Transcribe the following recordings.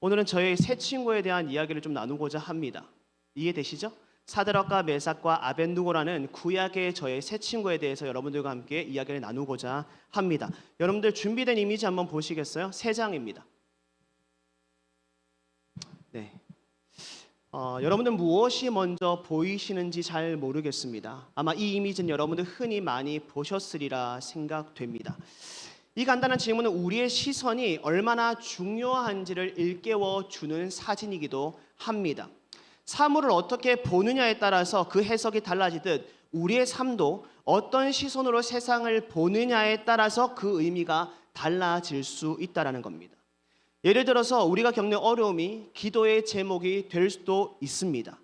오늘은 저의 새 친구에 대한 이야기를 좀 나누고자 합니다. 이해되시죠? 사드락과 메삭과 아벳느고라는 구약의 저의 새 친구에 대해서 여러분들과 함께 이야기를 나누고자 합니다. 여러분들 준비된 이미지 한번 보시겠어요? 세 장입니다. 네. 여러분들 무엇이 먼저 보이시는지 잘 모르겠습니다. 아마 이 이미지는 여러분들 흔히 많이 보셨으리라 생각됩니다. 이 간단한 질문은 우리의 시선이 얼마나 중요한지를 일깨워 주는 사진이기도 합니다. 사물을 어떻게 보느냐에 따라서 그 해석이 달라지듯 우리의 삶도 어떤 시선으로 세상을 보느냐에 따라서 그 의미가 달라질 수 있다는 겁니다. 예를 들어서 우리가 겪는 어려움이 기도의 제목이 될 수도 있습니다.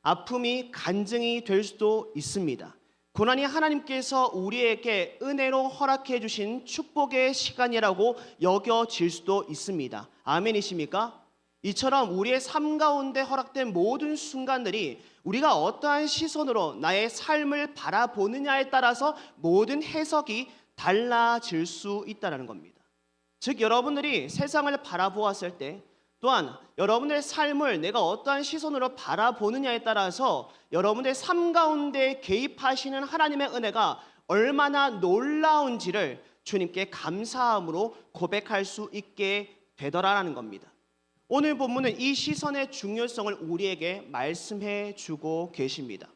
아픔이 간증이 될 수도 있습니다. 고난이 하나님께서 우리에게 은혜로 허락해 주신 축복의 시간이라고 여겨질 수도 있습니다. 아멘이십니까? 이처럼 우리의 삶 가운데 허락된 모든 순간들이 우리가 어떠한 시선으로 나의 삶을 바라보느냐에 따라서 모든 해석이 달라질 수 있다는 겁니다. 즉 여러분들이 세상을 바라보았을 때 또한 여러분들의 삶을 내가 어떠한 시선으로 바라보느냐에 따라서 여러분들의 삶 가운데 개입하시는 하나님의 은혜가 얼마나 놀라운지를 주님께 감사함으로 고백할 수 있게 되더라라는 겁니다. 오늘 본문은 이 시선의 중요성을 우리에게 말씀해 주고 계십니다.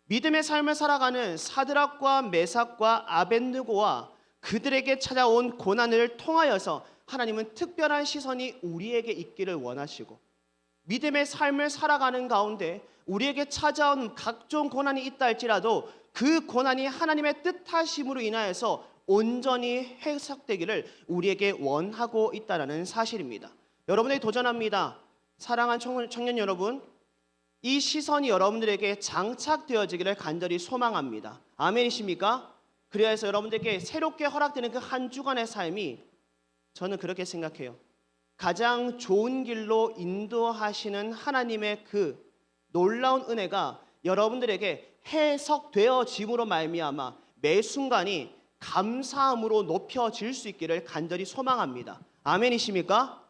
믿음의 삶을 살아가는 사드락과 메삭과 아벳느고와 그들에게 찾아온 고난을 통하여서 하나님은 특별한 시선이 우리에게 있기를 원하시고 믿음의 삶을 살아가는 가운데 우리에게 찾아온 각종 고난이 있다 할지라도 그 고난이 하나님의 뜻하심으로 인하여서 온전히 해석되기를 우리에게 원하고 있다는 사실입니다. 여러분에게 도전합니다. 사랑하는 청년 여러분, 이 시선이 여러분들에게 장착되어지기를 간절히 소망합니다. 아멘이십니까? 그래서 여러분들에게 새롭게 허락되는 그 한 주간의 삶이 저는 그렇게 생각해요. 가장 좋은 길로 인도하시는 하나님의 그 놀라운 은혜가 여러분들에게 해석되어짐으로 말미암아 매 순간이 감사함으로 높여질 수 있기를 간절히 소망합니다. 아멘이십니까?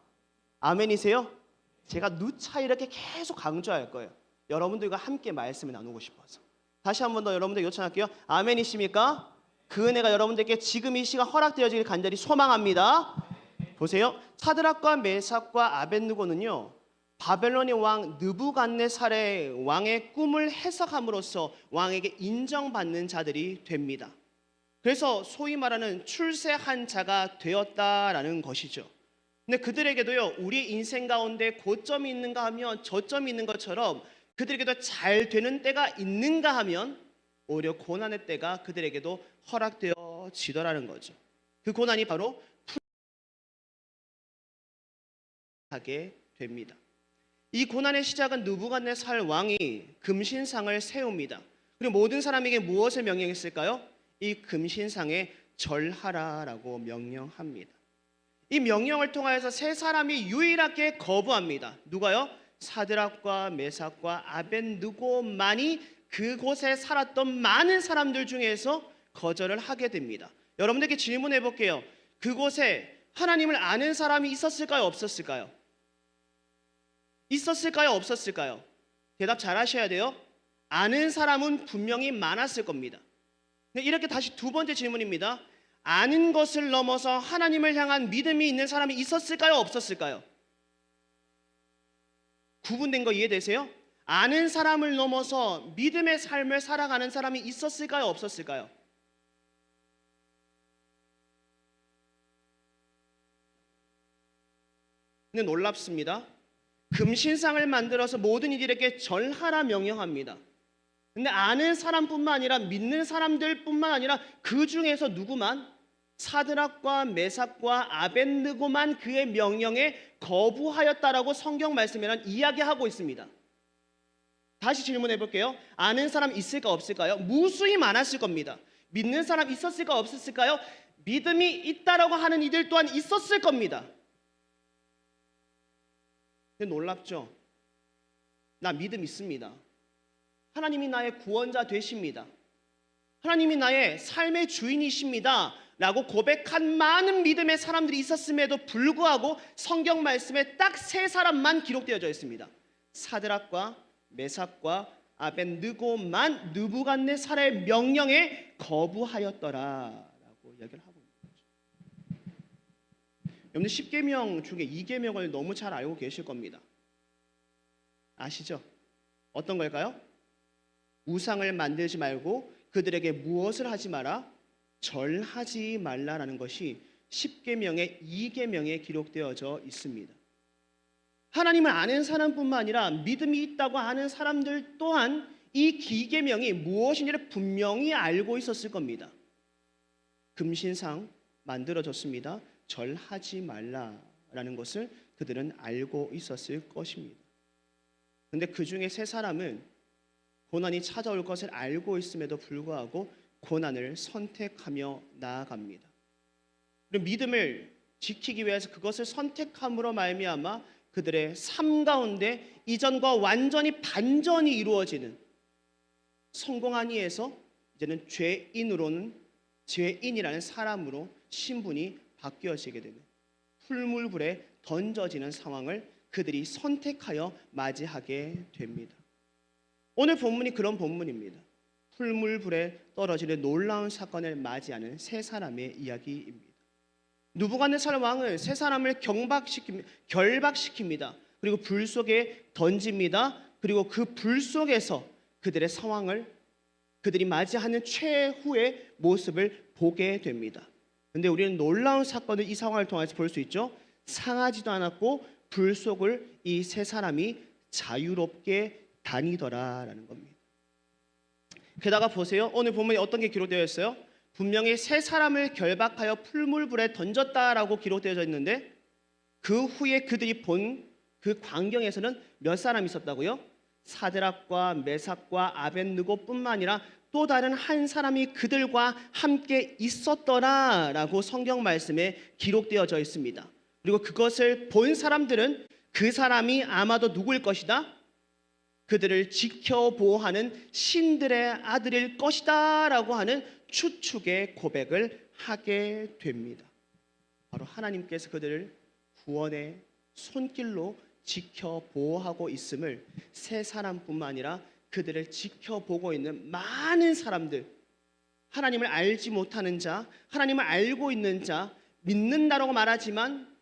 아멘이세요? 제가 누차 이렇게 계속 강조할 거예요. 여러분들과 함께 말씀을 나누고 싶어서. 다시 한 번 더 여러분들 요청할게요. 아멘이십니까? 그 은혜가 여러분들께 지금 이 시간 허락되어지길 간절히 소망합니다. 보세요. 사드락과 메삭과 아벳느고는요, 바벨론의 왕 느부갓네살의 왕의 꿈을 해석함으로써 왕에게 인정받는 자들이 됩니다. 그래서 소위 말하는 출세한 자가 되었다라는 것이죠. 근데 그들에게도요, 우리 인생 가운데 고점이 있는가 하면 저점이 있는 것처럼 그들에게도 잘 되는 때가 있는가 하면 오히려 고난의 때가 그들에게도 허락되어지더라는 거죠. 그 고난이 바로 하게 됩니다. 이 고난의 시작은 느부갓네살 왕이 금신상을 세웁니다. 그리고 모든 사람에게 무엇을 명령했을까요? 이 금신상에 절하라라고 명령합니다. 이 명령을 통하여서 세 사람이 유일하게 거부합니다. 누가요? 사드락과 메삭과 아벳느고만이 그곳에 살았던 많은 사람들 중에서 거절을 하게 됩니다. 여러분들께 질문해 볼게요. 그곳에 하나님을 아는 사람이 있었을까요? 없었을까요? 있었을까요? 없었을까요? 대답 잘 하셔야 돼요. 아는 사람은 분명히 많았을 겁니다. 이렇게 다시 두 번째 질문입니다. 아는 것을 넘어서 하나님을 향한 믿음이 있는 사람이 있었을까요? 없었을까요? 구분된 거 이해되세요? 아는 사람을 넘어서 믿음의 삶을 살아가는 사람이 있었을까요? 없었을까요? 근데 놀랍습니다. 금신상을 만들어서 모든 이들에게 절하라 명령합니다. 근데 아는 사람뿐만 아니라 믿는 사람들뿐만 아니라 그 중에서 누구만? 사드락과 메삭과 아벳느고만 그의 명령에 거부하였다라고 성경 말씀에는 이야기하고 있습니다. 다시 질문해 볼게요. 아는 사람 있을까 없을까요? 무수히 많았을 겁니다. 믿는 사람 있었을까 없었을까요? 믿음이 있다라고 하는 이들 또한 있었을 겁니다. 근데 놀랍죠? 나 믿음 있습니다. 하나님이 나의 구원자 되십니다. 하나님이 나의 삶의 주인이십니다 라고 고백한 많은 믿음의 사람들이 있었음에도 불구하고 성경 말씀에 딱 세 사람만 기록되어져 있습니다. 사드락과 메삭과 아벳느고만 느부갓네살의 명령에 거부하였더라라고 이야기를 하고 있는 거죠. 여러분들 10계명 중에 2계명을 너무 잘 알고 계실 겁니다. 아시죠? 어떤 걸까요? 우상을 만들지 말고 그들에게 무엇을 하지 마라? 절하지 말라라는 것이 10계명의 2계명에 기록되어져 있습니다. 하나님을 아는 사람뿐만 아니라 믿음이 있다고 하는 사람들 또한 이 기계명이 무엇인지를 분명히 알고 있었을 겁니다. 금신상 만들어졌습니다. 절하지 말라라는 것을 그들은 알고 있었을 것입니다. 그런데 그 중에 세 사람은 고난이 찾아올 것을 알고 있음에도 불구하고 고난을 선택하며 나아갑니다. 그리고 믿음을 지키기 위해서 그것을 선택함으로 말미암아 그들의 삶 가운데 이전과 완전히 반전이 이루어지는, 성공한 이에서 이제는 죄인이라는 사람으로 신분이 바뀌어지게 되는, 풀물불에 던져지는 상황을 그들이 선택하여 맞이하게 됩니다. 오늘 본문이 그런 본문입니다. 풀물불에 떨어지는 놀라운 사건을 맞이하는 세 사람의 이야기입니다. 느부갓네살 왕은 세 사람을 결박시킵니다. 그리고 불 속에 던집니다. 그리고 그 불 속에서 그들의 상황을, 그들이 맞이하는 최후의 모습을 보게 됩니다. 그런데 우리는 놀라운 사건을 이 상황을 통해서 볼 수 있죠. 상하지도 않았고 불 속을 이 세 사람이 자유롭게 다니더라라는 겁니다. 게다가 보세요. 오늘 본문에 어떤 게 기록되어 있어요? 분명히 세 사람을 결박하여 풀물불에 던졌다라고 기록되어 있는데 그 후에 그들이 본 그 광경에서는 몇 사람이 있었다고요? 사드락과 메삭과 아벳느고뿐만 아니라 또 다른 한 사람이 그들과 함께 있었더라라고 성경 말씀에 기록되어져 있습니다. 그리고 그것을 본 사람들은 그 사람이 아마도 누구일 것이다? 그들을 지켜보호하는 신들의 아들일 것이다 라고 하는 추측의 고백을 하게 됩니다. 바로 하나님께서 그들을 구원의 손길로 지켜보호하고 있음을 세 사람뿐만 아니라 그들을 지켜보고 있는 많은 사람들, 하나님을 알지 못하는 자, 하나님을 알고 있는 자, 믿는다라고 말하지만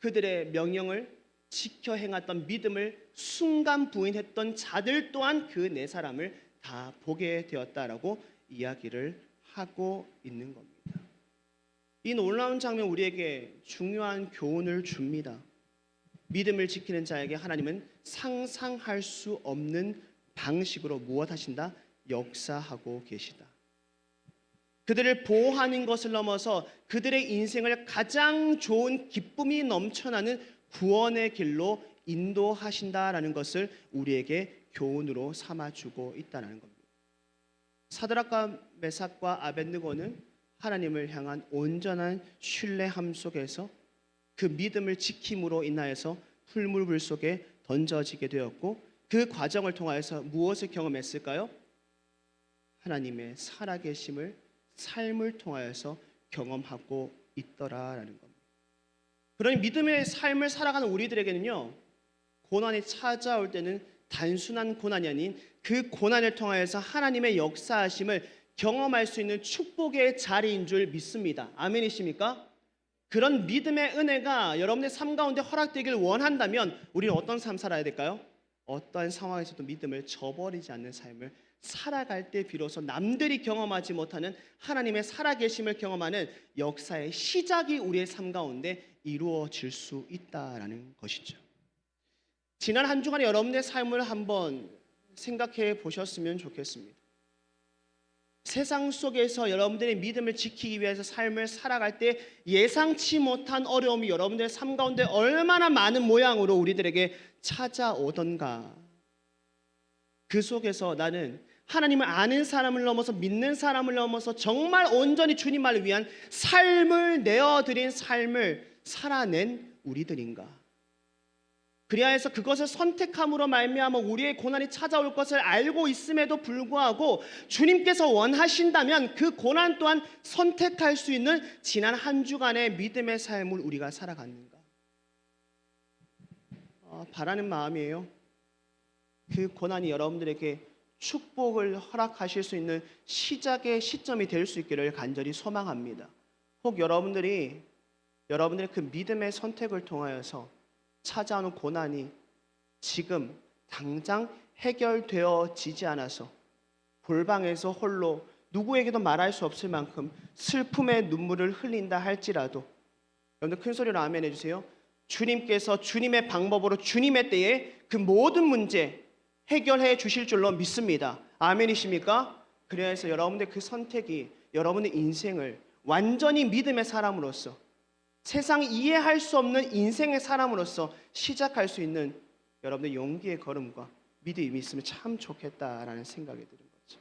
그들의 명령을 지켜 행했던 믿음을 순간 부인했던 자들 또한 그 네 사람을 다 보게 되었다라고 이야기를 하고 있는 겁니다. 이 놀라운 장면 우리에게 중요한 교훈을 줍니다. 믿음을 지키는 자에게 하나님은 상상할 수 없는 방식으로 무엇 하신다? 역사하고 계시다. 그들을 보호하는 것을 넘어서 그들의 인생을 가장 좋은 기쁨이 넘쳐나는 구원의 길로 인도하신다라는 것을 우리에게 교훈으로 삼아주고 있다는 겁니다. 사드락과 메삭과 아벳느고는 하나님을 향한 온전한 신뢰함 속에서 그 믿음을 지킴으로 인하여서 풀물불 속에 던져지게 되었고 그 과정을 통하여서 무엇을 경험했을까요? 하나님의 살아계심을 삶을 통하여서 경험하고 있더라라는 겁니다. 그러니 믿음의 삶을 살아가는 우리들에게는요, 고난이 찾아올 때는 단순한 고난이 아닌 그 고난을 통하여서 하나님의 역사하심을 경험할 수 있는 축복의 자리인 줄 믿습니다. 아멘이십니까? 그런 믿음의 은혜가 여러분의 삶 가운데 허락되길 원한다면 우리는 어떤 삶 살아야 될까요? 어떠한 상황에서도 믿음을 저버리지 않는 삶을 살아갈 때 비로소 남들이 경험하지 못하는 하나님의 살아계심을 경험하는 역사의 시작이 우리의 삶 가운데 이루어질 수 있다라는 것이죠. 지난 한 주간에 여러분의 삶을 한번 생각해 보셨으면 좋겠습니다. 세상 속에서 여러분들의 믿음을 지키기 위해서 삶을 살아갈 때 예상치 못한 어려움이 여러분들의 삶 가운데 얼마나 많은 모양으로 우리들에게 찾아오던가. 그 속에서 나는 하나님을 아는 사람을 넘어서 믿는 사람을 넘어서 정말 온전히 주님만을 위한 삶을 내어드린 삶을 살아낸 우리들인가. 그리하여서 그것을 선택함으로 말미암아 우리의 고난이 찾아올 것을 알고 있음에도 불구하고 주님께서 원하신다면 그 고난 또한 선택할 수 있는 지난 한 주간의 믿음의 삶을 우리가 살아갔는가? 바라는 마음이에요. 그 고난이 여러분들에게 축복을 허락하실 수 있는 시작의 시점이 될 수 있기를 간절히 소망합니다. 혹 여러분들의 그 믿음의 선택을 통하여서 찾아오는 고난이 지금 당장 해결되어지지 않아서 골방에서 홀로 누구에게도 말할 수 없을 만큼 슬픔의 눈물을 흘린다 할지라도, 여러분들 큰 소리로 아멘 해주세요. 주님께서 주님의 방법으로 주님의 때에 그 모든 문제 해결해 주실 줄로 믿습니다. 아멘이십니까? 그래서 여러분들 그 선택이 여러분의 인생을 완전히 믿음의 사람으로서, 세상 이해할 수 없는 인생의 사람으로서 시작할 수 있는 여러분의 용기의 걸음과 믿음이 있으면 참 좋겠다라는 생각이 드는 거죠.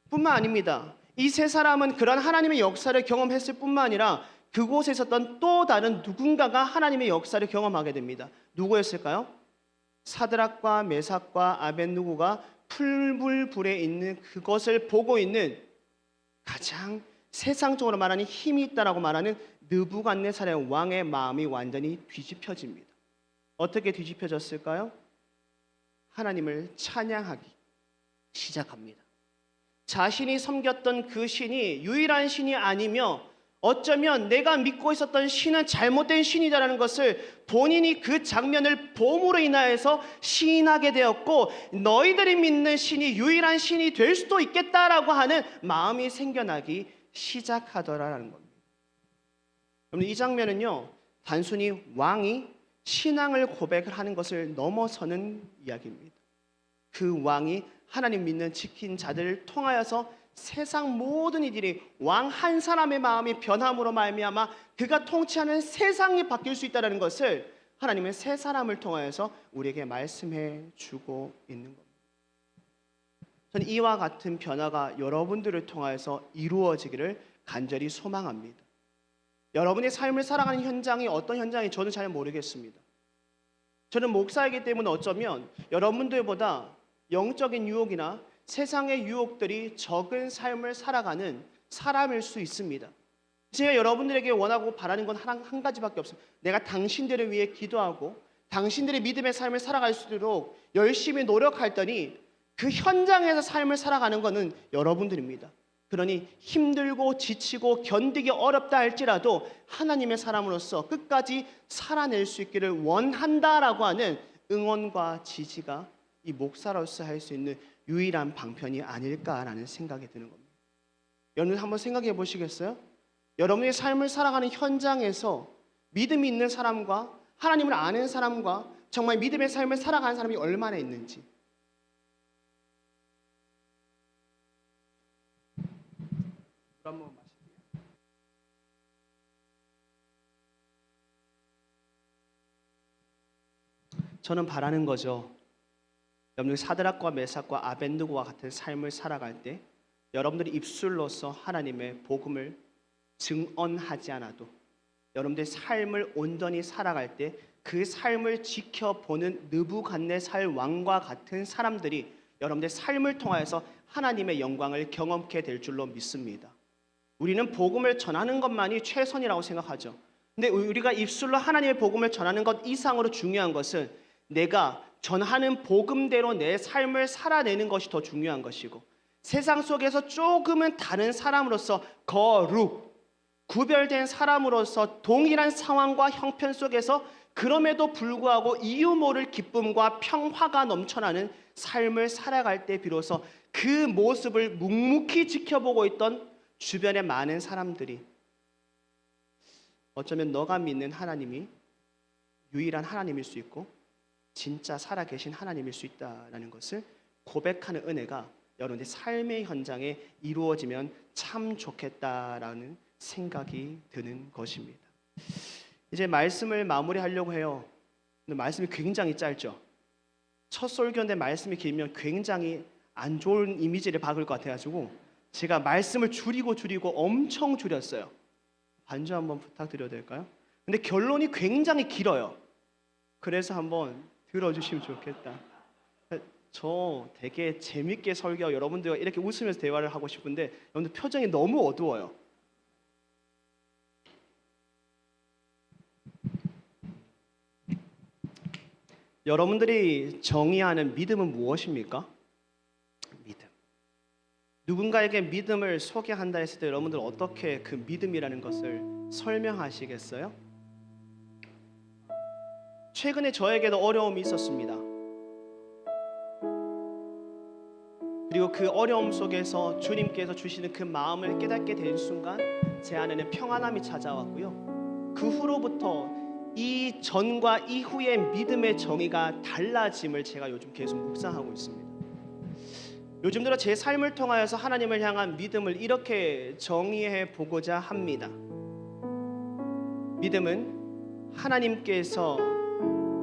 뿐만 아닙니다. 이 세 사람은 그런 하나님의 역사를 경험했을 뿐만 아니라 그곳에 있었던 또 다른 누군가가 하나님의 역사를 경험하게 됩니다. 누구였을까요? 사드락과 메삭과 아벳느고가 풀불불에 있는 그것을 보고 있는 가장 세상적으로 말하는 힘이 있다라고 말하는 느부갓네살의 왕의 마음이 완전히 뒤집혀집니다. 어떻게 뒤집혀졌을까요? 하나님을 찬양하기 시작합니다. 자신이 섬겼던 그 신이 유일한 신이 아니며 어쩌면 내가 믿고 있었던 신은 잘못된 신이다라는 것을 본인이 그 장면을 봄으로 인하여서 시인하게 되었고, 너희들이 믿는 신이 유일한 신이 될 수도 있겠다라고 하는 마음이 생겨나기 시작하더라라는 겁니다. 여러분, 이 장면은요, 단순히 왕이 신앙을 고백을 하는 것을 넘어서는 이야기입니다. 그 왕이 하나님 믿는 지킨 자들을 통하여서 세상 모든 이들이 왕 한 사람의 마음이 변함으로 말미암아 그가 통치하는 세상이 바뀔 수 있다는 것을 하나님은 세 사람을 통하여서 우리에게 말씀해 주고 있는 겁니다. 저는 이와 같은 변화가 여러분들을 통하여서 이루어지기를 간절히 소망합니다. 여러분의 삶을 살아가는 현장이 어떤 현장인지 저는 잘 모르겠습니다. 저는 목사이기 때문에 어쩌면 여러분들보다 영적인 유혹이나 세상의 유혹들이 적은 삶을 살아가는 사람일 수 있습니다. 제가 여러분들에게 원하고 바라는 건 한 가지밖에 없습니다. 내가 당신들을 위해 기도하고 당신들의 믿음의 삶을 살아갈 수 있도록 열심히 노력할 더니 그 현장에서 삶을 살아가는 것은 여러분들입니다. 그러니 힘들고 지치고 견디기 어렵다 할지라도 하나님의 사람으로서 끝까지 살아낼 수 있기를 원한다라고 하는 응원과 지지가 이 목사로서 할 수 있는 유일한 방편이 아닐까라는 생각이 드는 겁니다. 여러분 한번 생각해 보시겠어요? 여러분의 삶을 살아가는 현장에서 믿음이 있는 사람과 하나님을 아는 사람과 정말 믿음의 삶을 살아가는 사람이 얼마나 있는지. 한번 마실게요. 저는 바라는 거죠. 여러분들 사드락과 메삭과 아벳느고와 같은 삶을 살아갈 때 여러분들이 입술로서 하나님의 복음을 증언하지 않아도 여러분들의 삶을 온전히 살아갈 때 그 삶을 지켜보는 느부갓네살 왕과 같은 사람들이 여러분들의 삶을 통하여서 하나님의 영광을 경험케 될 줄로 믿습니다. 우리는 복음을 전하는 것만이 최선이라고 생각하죠. 근데 우리가 입술로 하나님의 복음을 전하는 것 이상으로 중요한 것은 내가 전하는 복음대로 내 삶을 살아내는 것이 더 중요한 것이고, 세상 속에서 조금은 다른 사람으로서 거룩, 구별된 사람으로서 동일한 상황과 형편 속에서 그럼에도 불구하고 이유 모를 기쁨과 평화가 넘쳐나는 삶을 살아갈 때 비로소 그 모습을 묵묵히 지켜보고 있던 주변의 많은 사람들이 어쩌면 너가 믿는 하나님이 유일한 하나님일 수 있고 진짜 살아계신 하나님일 수 있다는 것을 고백하는 은혜가 여러분의 삶의 현장에 이루어지면 참 좋겠다라는 생각이 드는 것입니다. 이제 말씀을 마무리하려고 해요. 근데 말씀이 굉장히 짧죠. 첫 설교인데 말씀이 길면 굉장히 안 좋은 이미지를 박을 것 같아가지고 제가 말씀을 줄이고 엄청 줄였어요. 반주 한번 부탁드려도 될까요? 근데 결론이 굉장히 길어요. 그래서 한번 들어주시면 좋겠다. 저 되게 재밌게 설교하고 여러분들과 이렇게 웃으면서 대화를 하고 싶은데 여러분들 표정이 너무 어두워요. 여러분들이 정의하는 믿음은 무엇입니까? 믿음. 누군가에게 믿음을 소개한다 했을 때 여러분들 어떻게 그 믿음이라는 것을 설명하시겠어요? 최근에 저에게도 어려움이 있었습니다. 그리고 그 어려움 속에서 주님께서 주시는 그 마음을 깨닫게 된 순간 제 안에는 평안함이 찾아왔고요. 그 후로부터 이 전과 이후의 믿음의 정의가 달라짐을 제가 요즘 계속 묵상하고 있습니다. 요즘 들어 제 삶을 통하여서 하나님을 향한 믿음을 이렇게 정의해 보고자 합니다. 믿음은 하나님께서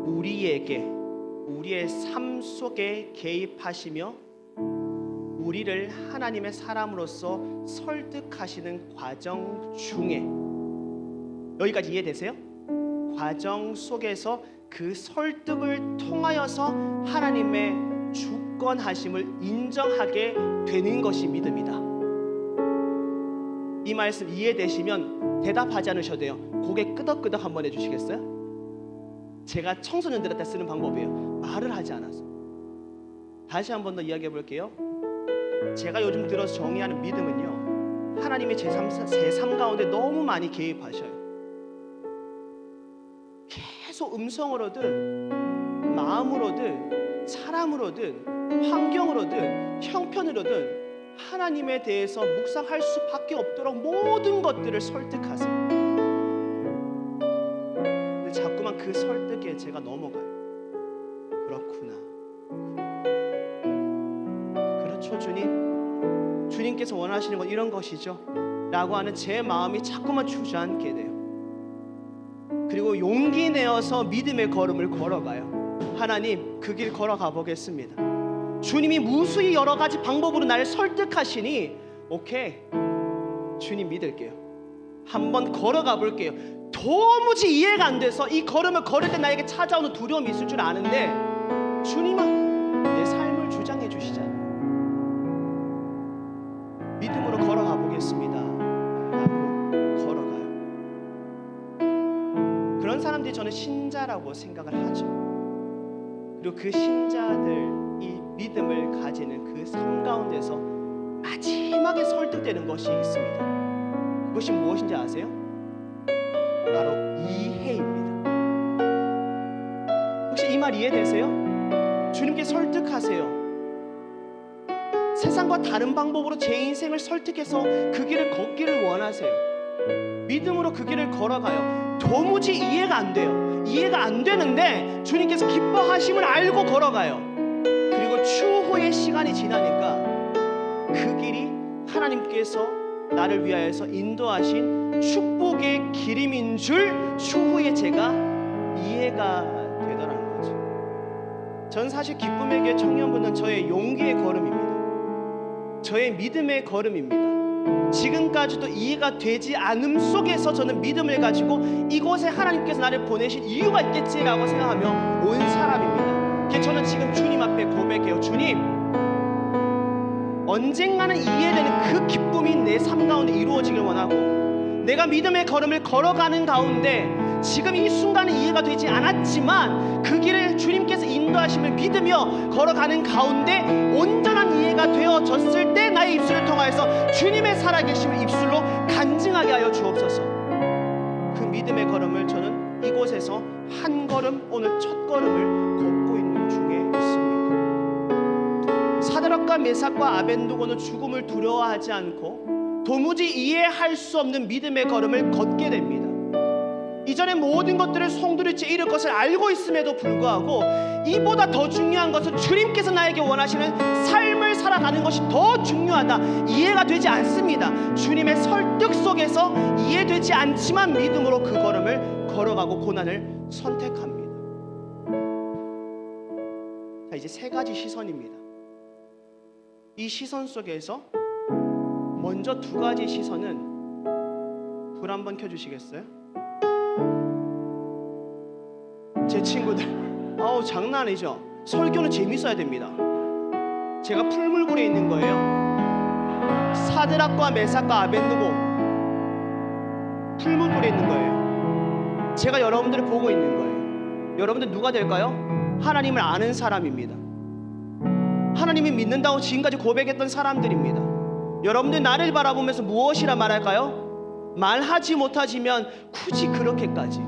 우리에게 우리의 삶 속에 개입하시며 우리를 하나님의 사람으로서 설득하시는 과정 중에, 여기까지 이해되세요? 과정 속에서 그 설득을 통하여서 하나님의 주권하심을 인정하게 되는 것이 믿음이다. 이 말씀 이해되시면 대답하지 않으셔도 돼요. 고개 끄덕끄덕 한번 해주시겠어요? 제가 청소년들한테 쓰는 방법이에요. 말을 하지 않아서. 다시 한번 더 이야기해 볼게요. 제가 요즘 들어서 정의하는 믿음은요, 하나님의 제 삶 가운데 너무 많이 개입하셔요. 계속 음성으로든 마음으로든 사람으로든 환경으로든 형편으로든 하나님에 대해서 묵상할 수밖에 없도록 모든 것들을 설득하세요. 근데 자꾸만 그 설득에 제가 넘어가요. 그렇구나. 그렇죠, 주님. 주님께서 원하시는 건 이런 것이죠 라고 하는 제 마음이 자꾸만 주저앉게 돼요. 그리고 용기 내어서 믿음의 걸음을 걸어가요. 하나님, 그 길 걸어가 보겠습니다. 주님이 무수히 여러 가지 방법으로 나를 설득하시니 오케이, 주님 믿을게요. 한번 걸어가 볼게요. 도무지 이해가 안 돼서 이 걸음을 걸을 때 나에게 찾아오는 두려움이 있을 줄 아는데 주님은 내 삶을 주장해 주시잖아요. 믿음으로 걸어가 보겠습니다 라고 걸어가요. 그런 사람들이 저는 신자라고 생각을 하죠. 그리고 그 신자들, 이 믿음을 가지는 그 삶 가운데서 마지막에 설득되는 것이 있습니다. 그것이 무엇인지 아세요? 바로 이해입니다. 혹시 이 말 이해되세요? 주님께 설득하세요. 세상과 다른 방법으로 제 인생을 설득해서 그 길을 걷기를 원하세요. 믿음으로 그 길을 걸어가요. 도무지 이해가 안 돼요. 이해가 안 되는데 주님께서 기뻐하심을 알고 걸어가요. 그리고 추후의 시간이 지나니까 그 길이 하나님께서 나를 위하여서 인도하신 축복의 길임인 줄 추후에 제가 이해가 되더라는 거죠. 전 사실 기쁨의 길 청년부는 저의 용기의 걸음입니다. 저의 믿음의 걸음입니다. 지금까지도 이해가 되지 않음 속에서 저는 믿음을 가지고 이곳에 하나님께서 나를 보내신 이유가 있겠지라고 생각하며 온 사람입니다. 그래서 저는 지금 주님 앞에 고백해요. 주님, 언젠가는 이해되는 그 기쁨이 내 삶 가운데 이루어지길 원하고, 내가 믿음의 걸음을 걸어가는 가운데 지금 이 순간은 이해가 되지 않았지만 그 길을 주님께서 인도하심을 믿으며 걸어가는 가운데 온전한 이해가 되어졌을 때 나의 입술을 통하여서 주님의 살아계심을 입술로 간증하게 하여 주옵소서. 그 믿음의 걸음을 저는 이곳에서 한 걸음, 오늘 첫 걸음을 걷고 있는 중에 있습니다. 사드락과 메삭과 아벤누고는 죽음을 두려워하지 않고 도무지 이해할 수 없는 믿음의 걸음을 걷게 됩니다. 이전에 모든 것들을 송두리째 이룰 것을 알고 있음에도 불구하고 이보다 더 중요한 것은 주님께서 나에게 원하시는 삶을 살아가는 것이 더 중요하다. 이해가 되지 않습니다. 주님의 설득 속에서 이해되지 않지만 믿음으로 그 걸음을 걸어가고 고난을 선택합니다. 자, 이제 세 가지 시선입니다. 이 시선 속에서 먼저 두 가지 시선은 불 한번 켜주시겠어요? 제 친구들, 장난 아니죠? 설교는 재밌어야 됩니다. 제가 풀물불에 있는 거예요. 사드락과 메삭과 아벳느고 풀물불에 있는 거예요. 제가 여러분들을 보고 있는 거예요. 여러분들 누가 될까요? 하나님을 아는 사람입니다. 하나님을 믿는다고 지금까지 고백했던 사람들입니다. 여러분들 나를 바라보면서 무엇이라 말할까요? 말하지 못하지만 굳이 그렇게까지,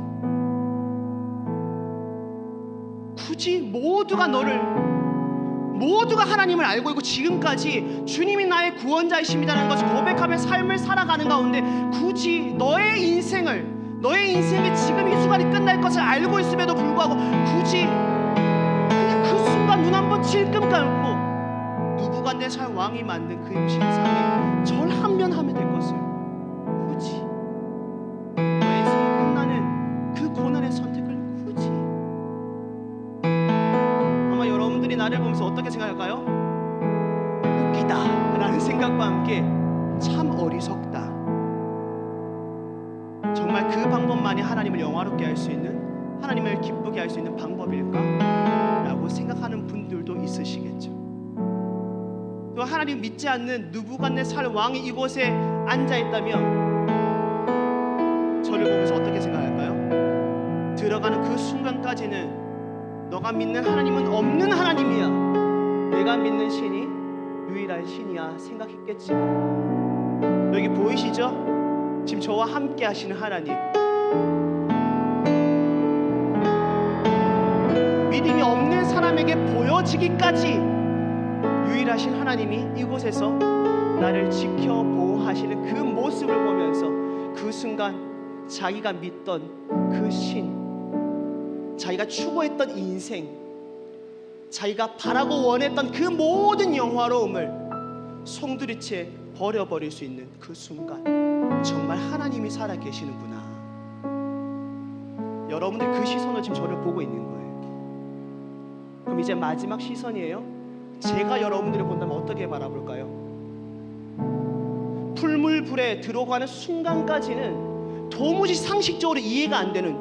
굳이 모두가 하나님을 알고 있고 지금까지 주님이 나의 구원자이십니다라는 것을 고백하며 삶을 살아가는 가운데 굳이 너의 인생이 지금 이 순간이 끝날 것을 알고 있음에도 불구하고 굳이 그냥 그 순간 눈 한번 질끔 감고 느부갓네살 왕이 만든 그 신상에 절 한 면 하면 될 것을 굳이 너의 인생이 끝나는 그 고난의 선택을 굳이. 아마 여러분들이 나를 보면서 어떻게 생각할까요? 웃기다 라는 생각과 함께 참 어리석다, 정말 그 방법만이 하나님을 영화롭게 할 수 있는, 하나님을 기쁘게 할 수 있는 방법일까? 라고 생각하는 분들도 있으시겠죠. 또 하나님 믿지 않는 느부갓네살 왕이 이곳에 앉아있다면 저를 보면서 어떻게 생각할까요? 들어가는 그 순간까지는 너가 믿는 하나님은 없는 하나님이야, 내가 믿는 신이 유일한 신이야 생각했겠지만, 여기 보이시죠? 지금 저와 함께 하시는 하나님, 믿음이 없는 사람에게 보여지기까지 유일하신 하나님이 이곳에서 나를 지켜 보호하시는 그 모습을 보면서 그 순간 자기가 믿던 그 신, 자기가 추구했던 인생, 자기가 바라고 원했던 그 모든 영화로움을 송두리째 버려버릴 수 있는 그 순간 정말 하나님이 살아계시는구나. 여러분들 그 시선으로 지금 저를 보고 있는 거예요. 그럼 이제 마지막 시선이에요. 제가 여러분들을 본다면 어떻게 바라볼까요? 풀물불에 들어가는 순간까지는 도무지 상식적으로 이해가 안 되는,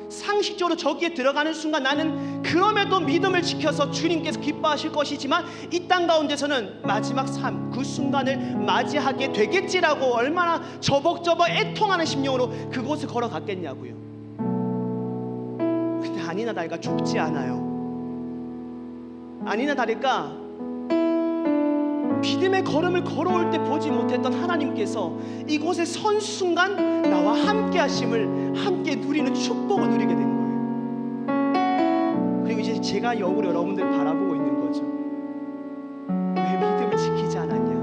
상식적으로 저기에 들어가는 순간 나는 그럼에도 믿음을 지켜서 주님께서 기뻐하실 것이지만 이 땅 가운데서는 마지막 삶, 그 순간을 맞이하게 되겠지라고 얼마나 저벅저벅 애통하는 심령으로 그곳을 걸어갔겠냐고요. 근데 아니나 다를까 죽지 않아요. 아니나 다를까 믿음의 걸음을 걸어올 때 보지 못했던 하나님께서 이곳에 선 순간 나와 함께 하심을, 함께 누리는 축복을 누리게 된 거예요. 그리고 이제 제가 역으로 여러분들을 바라보고 있는 거죠. 왜 믿음을 지키지 않았냐?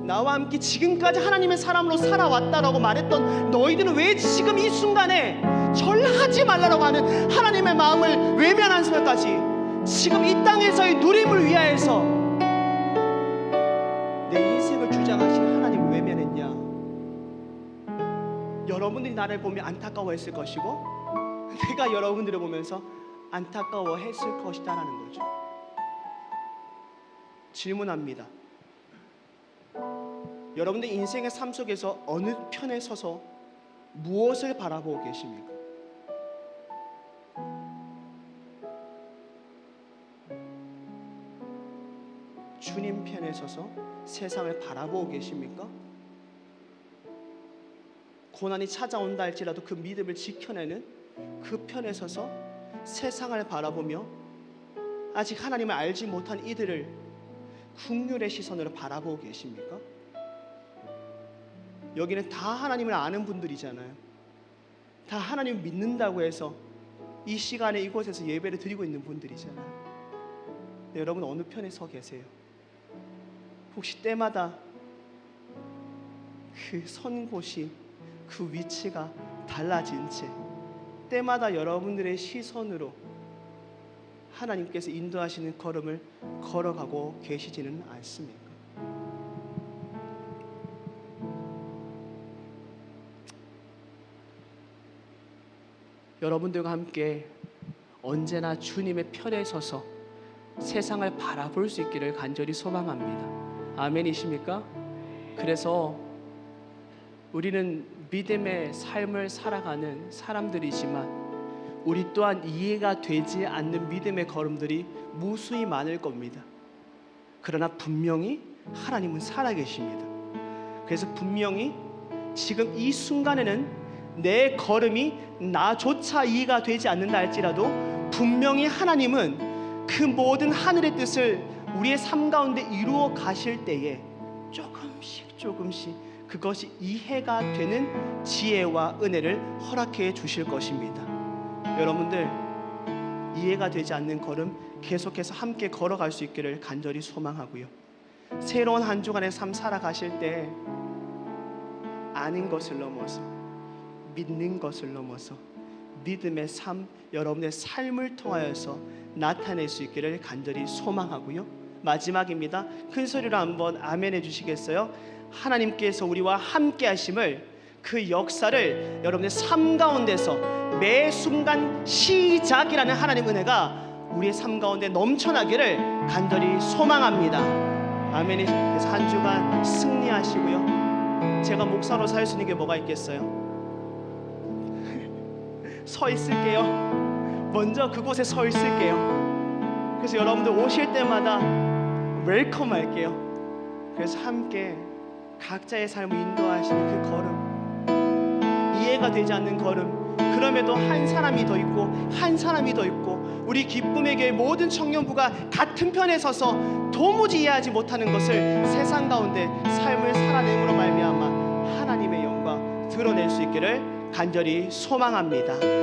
나와 함께 지금까지 하나님의 사람으로 살아왔다라고 말했던 너희들은 왜 지금 이 순간에 절하지 말라고 하는 하나님의 마음을 외면하면서까지 지금 이 땅에서의 누림을 위하여서 내 인생을 주장하신 하나님을 외면했냐? 여러분들이 나를 보면 안타까워했을 것이고 내가 여러분들을 보면서 안타까워했을 것이다라는 거죠. 질문합니다. 여러분들 인생의 삶 속에서 어느 편에 서서 무엇을 바라보고 계십니까? 주님 편에 서서 세상을 바라보고 계십니까? 고난이 찾아온다 할지라도 그 믿음을 지켜내는 그 편에 서서 세상을 바라보며 아직 하나님을 알지 못한 이들을 긍휼의 시선으로 바라보고 계십니까? 여기는 다 하나님을 아는 분들이잖아요. 다 하나님을 믿는다고 해서 이 시간에 이곳에서 예배를 드리고 있는 분들이잖아요. 네, 여러분 어느 편에 서 계세요? 혹시 때마다 그 선 곳이, 그 위치가 달라진 채 때마다 여러분들의 시선으로 하나님께서 인도하시는 걸음을 걸어가고 계시지는 않습니까? 여러분들과 함께 언제나 주님의 편에 서서 세상을 바라볼 수 있기를 간절히 소망합니다. 아멘이십니까? 그래서 우리는 믿음의 삶을 살아가는 사람들이지만 우리 또한 이해가 되지 않는 믿음의 걸음들이 무수히 많을 겁니다. 그러나 분명히 하나님은 살아계십니다. 그래서 분명히 지금 이 순간에는 내 걸음이 나조차 이해가 되지 않는다 할지라도 분명히 하나님은 그 모든 하늘의 뜻을 우리의 삶 가운데 이루어 가실 때에 조금씩 그것이 이해가 되는 지혜와 은혜를 허락해 주실 것입니다. 여러분들, 이해가 되지 않는 걸음 계속해서 함께 걸어갈 수 있기를 간절히 소망하고요. 새로운 한 주간의 삶 살아가실 때 아는 것을 넘어서 믿는 것을 넘어서 믿음의 삶, 여러분의 삶을 통하여서 나타낼 수 있기를 간절히 소망하고요. 마지막입니다. 큰 소리로 한번 아멘 해주시겠어요? 하나님께서 우리와 함께 하심을, 그 역사를 여러분의 삶 가운데서 매 순간 시작이라는 하나님 은혜가 우리의 삶 가운데 넘쳐나기를 간절히 소망합니다. 아멘이. 그래서 한 주간 승리하시고요. 제가 목사로 살 수 있는 게 뭐가 있겠어요? 서 있을게요. 먼저 그곳에 서 있을게요. 그래서 여러분들 오실 때마다 웰컴 할게요. 그래서 함께 각자의 삶을 인도하시는 그 걸음, 이해가 되지 않는 걸음, 그럼에도 한 사람이 더 있고 한 사람이 더 있고 우리 기쁨의 교회 모든 청년부가 같은 편에 서서 도무지 이해하지 못하는 것을 세상 가운데 삶을 살아냄으로 말미암아 하나님의 영광 드러낼 수 있기를 간절히 소망합니다.